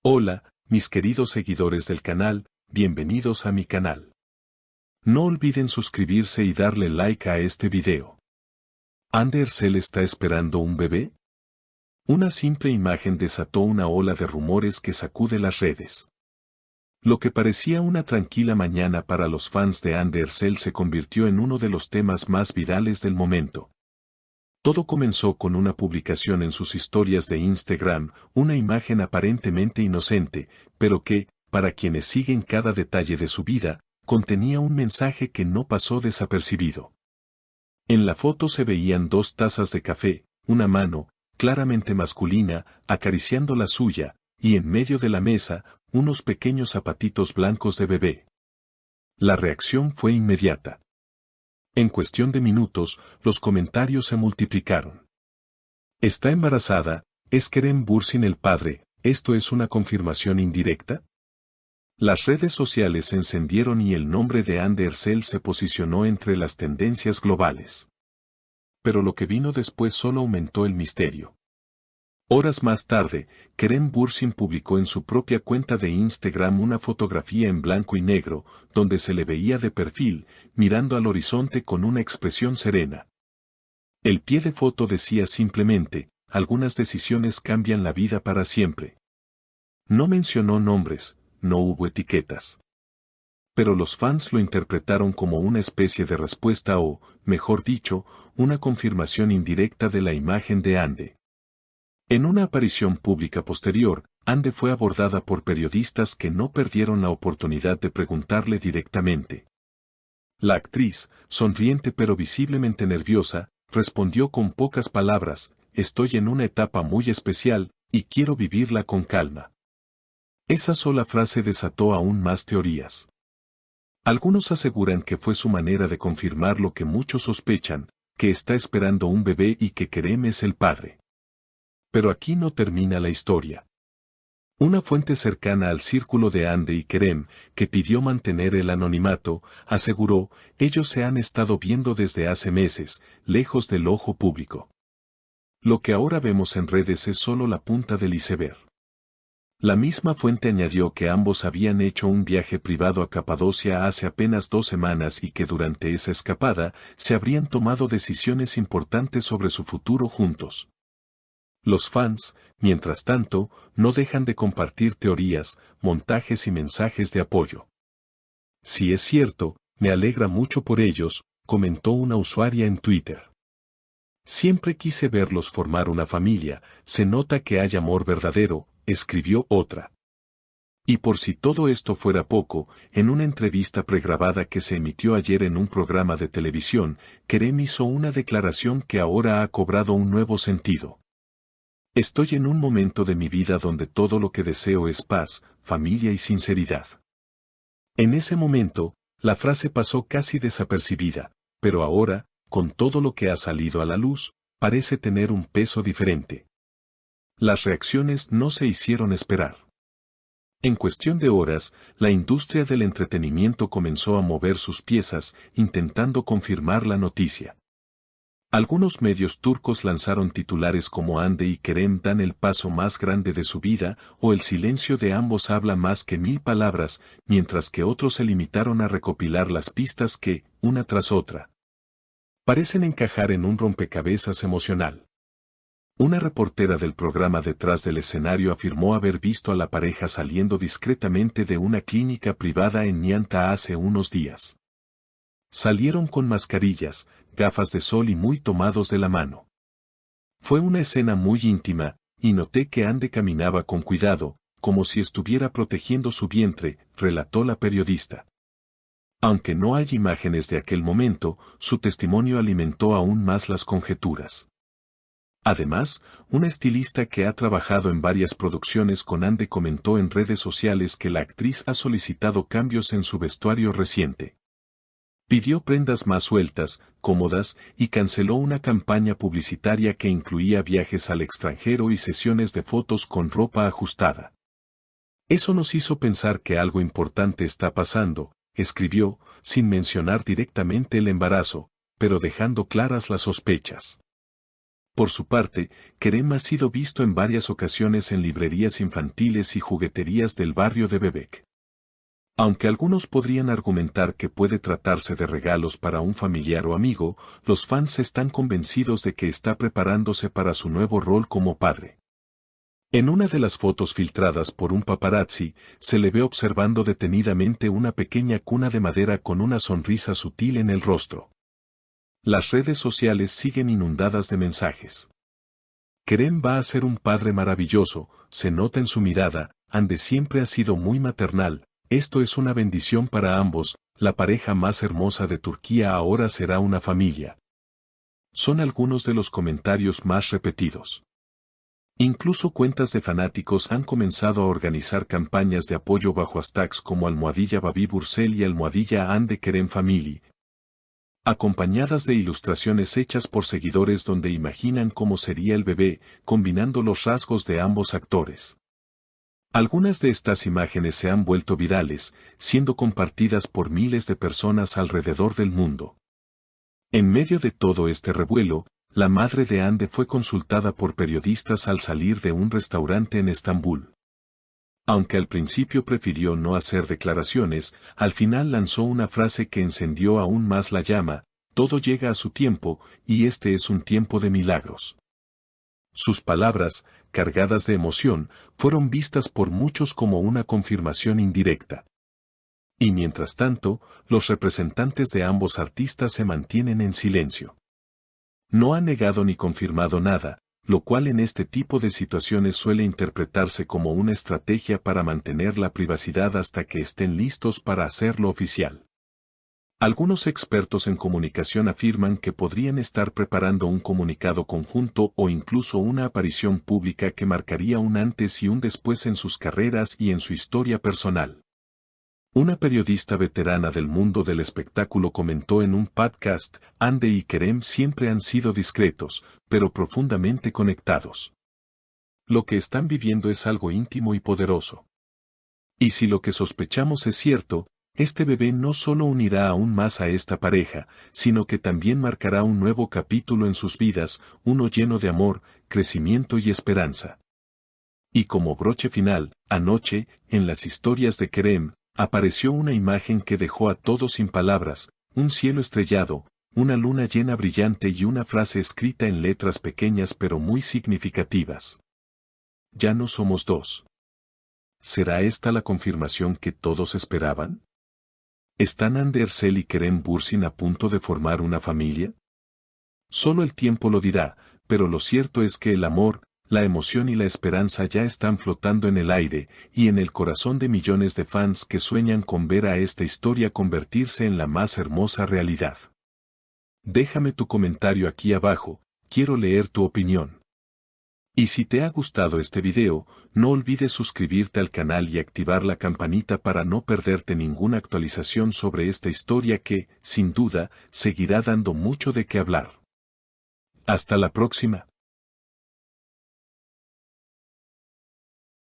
Hola, mis queridos seguidores del canal, bienvenidos a mi canal. No olviden suscribirse y darle like a este video. ¿Andercel está esperando un bebé? Una simple imagen desató una ola de rumores que sacude las redes. Lo que parecía una tranquila mañana para los fans de Andercel se convirtió en uno de los temas más virales del momento. Todo comenzó con una publicación en sus historias de Instagram, una imagen aparentemente inocente, pero que, para quienes siguen cada detalle de su vida, contenía un mensaje que no pasó desapercibido. En la foto se veían dos tazas de café, una mano, claramente masculina, acariciando la suya, y en medio de la mesa, unos pequeños zapatitos blancos de bebé. La reacción fue inmediata. En cuestión de minutos, los comentarios se multiplicaron. ¿Está embarazada? ¿Es Kerem Bürsin el padre? ¿Esto es una confirmación indirecta? Las redes sociales se encendieron y el nombre de Andercel se posicionó entre las tendencias globales. Pero lo que vino después solo aumentó el misterio. Horas más tarde, Kerem Bürsin publicó en su propia cuenta de Instagram una fotografía en blanco y negro, donde se le veía de perfil, mirando al horizonte con una expresión serena. El pie de foto decía simplemente, algunas decisiones cambian la vida para siempre. No mencionó nombres, no hubo etiquetas. Pero los fans lo interpretaron como una especie de respuesta o, mejor dicho, una confirmación indirecta de la imagen de Ande. En una aparición pública posterior, Ande fue abordada por periodistas que no perdieron la oportunidad de preguntarle directamente. La actriz, sonriente pero visiblemente nerviosa, respondió con pocas palabras, «Estoy en una etapa muy especial, y quiero vivirla con calma». Esa sola frase desató aún más teorías. Algunos aseguran que fue su manera de confirmar lo que muchos sospechan, que está esperando un bebé y que Kerem es el padre. Pero aquí no termina la historia. Una fuente cercana al círculo de Ande y Kerem, que pidió mantener el anonimato, aseguró, ellos se han estado viendo desde hace meses, lejos del ojo público. Lo que ahora vemos en redes es solo la punta del iceberg. La misma fuente añadió que ambos habían hecho un viaje privado a Capadocia hace apenas 2 semanas y que durante esa escapada se habrían tomado decisiones importantes sobre su futuro juntos. Los fans, mientras tanto, no dejan de compartir teorías, montajes y mensajes de apoyo. Si es cierto, me alegra mucho por ellos, comentó una usuaria en Twitter. Siempre quise verlos formar una familia, se nota que hay amor verdadero, escribió otra. Y por si todo esto fuera poco, en una entrevista pregrabada que se emitió ayer en un programa de televisión, Kerem hizo una declaración que ahora ha cobrado un nuevo sentido. Estoy en un momento de mi vida donde todo lo que deseo es paz, familia y sinceridad. En ese momento, la frase pasó casi desapercibida, pero ahora, con todo lo que ha salido a la luz, parece tener un peso diferente. Las reacciones no se hicieron esperar. En cuestión de horas, la industria del entretenimiento comenzó a mover sus piezas, intentando confirmar la noticia. Algunos medios turcos lanzaron titulares como Ande y Kerem dan el paso más grande de su vida o el silencio de ambos habla más que 1000 palabras, mientras que otros se limitaron a recopilar las pistas que, una tras otra, parecen encajar en un rompecabezas emocional. Una reportera del programa Detrás del Escenario afirmó haber visto a la pareja saliendo discretamente de una clínica privada en Nianta hace unos días. Salieron con mascarillas, gafas de sol y muy tomados de la mano. Fue una escena muy íntima, y noté que Ande caminaba con cuidado, como si estuviera protegiendo su vientre, relató la periodista. Aunque no hay imágenes de aquel momento, su testimonio alimentó aún más las conjeturas. Además, una estilista que ha trabajado en varias producciones con Ande comentó en redes sociales que la actriz ha solicitado cambios en su vestuario reciente. Pidió prendas más sueltas, cómodas, y canceló una campaña publicitaria que incluía viajes al extranjero y sesiones de fotos con ropa ajustada. Eso nos hizo pensar que algo importante está pasando, escribió, sin mencionar directamente el embarazo, pero dejando claras las sospechas. Por su parte, Kerem ha sido visto en varias ocasiones en librerías infantiles y jugueterías del barrio de Bebek. Aunque algunos podrían argumentar que puede tratarse de regalos para un familiar o amigo, los fans están convencidos de que está preparándose para su nuevo rol como padre. En una de las fotos filtradas por un paparazzi, se le ve observando detenidamente una pequeña cuna de madera con una sonrisa sutil en el rostro. Las redes sociales siguen inundadas de mensajes. Kerem va a ser un padre maravilloso, se nota en su mirada, Hande siempre ha sido muy maternal, esto es una bendición para ambos, la pareja más hermosa de Turquía ahora será una familia. Son algunos de los comentarios más repetidos. Incluso cuentas de fanáticos han comenzado a organizar campañas de apoyo bajo hashtags como @Babi Bursel y @Hande Kerem Family, acompañadas de ilustraciones hechas por seguidores donde imaginan cómo sería el bebé, combinando los rasgos de ambos actores. Algunas de estas imágenes se han vuelto virales, siendo compartidas por miles de personas alrededor del mundo. En medio de todo este revuelo, la madre de Hande fue consultada por periodistas al salir de un restaurante en Estambul. Aunque al principio prefirió no hacer declaraciones, al final lanzó una frase que encendió aún más la llama: todo llega a su tiempo, y este es un tiempo de milagros. Sus palabras, cargadas de emoción, fueron vistas por muchos como una confirmación indirecta. Y mientras tanto, los representantes de ambos artistas se mantienen en silencio. No han negado ni confirmado nada, lo cual en este tipo de situaciones suele interpretarse como una estrategia para mantener la privacidad hasta que estén listos para hacerlo oficial. Algunos expertos en comunicación afirman que podrían estar preparando un comunicado conjunto o incluso una aparición pública que marcaría un antes y un después en sus carreras y en su historia personal. Una periodista veterana del mundo del espectáculo comentó en un podcast: Hande y Kerem siempre han sido discretos, pero profundamente conectados. Lo que están viviendo es algo íntimo y poderoso. Y si lo que sospechamos es cierto, este bebé no solo unirá aún más a esta pareja, sino que también marcará un nuevo capítulo en sus vidas, uno lleno de amor, crecimiento y esperanza. Y como broche final, anoche, en las historias de Kerem, apareció una imagen que dejó a todos sin palabras: un cielo estrellado, una luna llena brillante y una frase escrita en letras pequeñas pero muy significativas. Ya no somos dos. ¿Será esta la confirmación que todos esperaban? ¿Están Hande Erçel y Kerem Bürsin a punto de formar una familia? Solo el tiempo lo dirá, pero lo cierto es que el amor, la emoción y la esperanza ya están flotando en el aire, y en el corazón de millones de fans que sueñan con ver a esta historia convertirse en la más hermosa realidad. Déjame tu comentario aquí abajo, quiero leer tu opinión. Y si te ha gustado este video, no olvides suscribirte al canal y activar la campanita para no perderte ninguna actualización sobre esta historia que, sin duda, seguirá dando mucho de qué hablar. Hasta la próxima.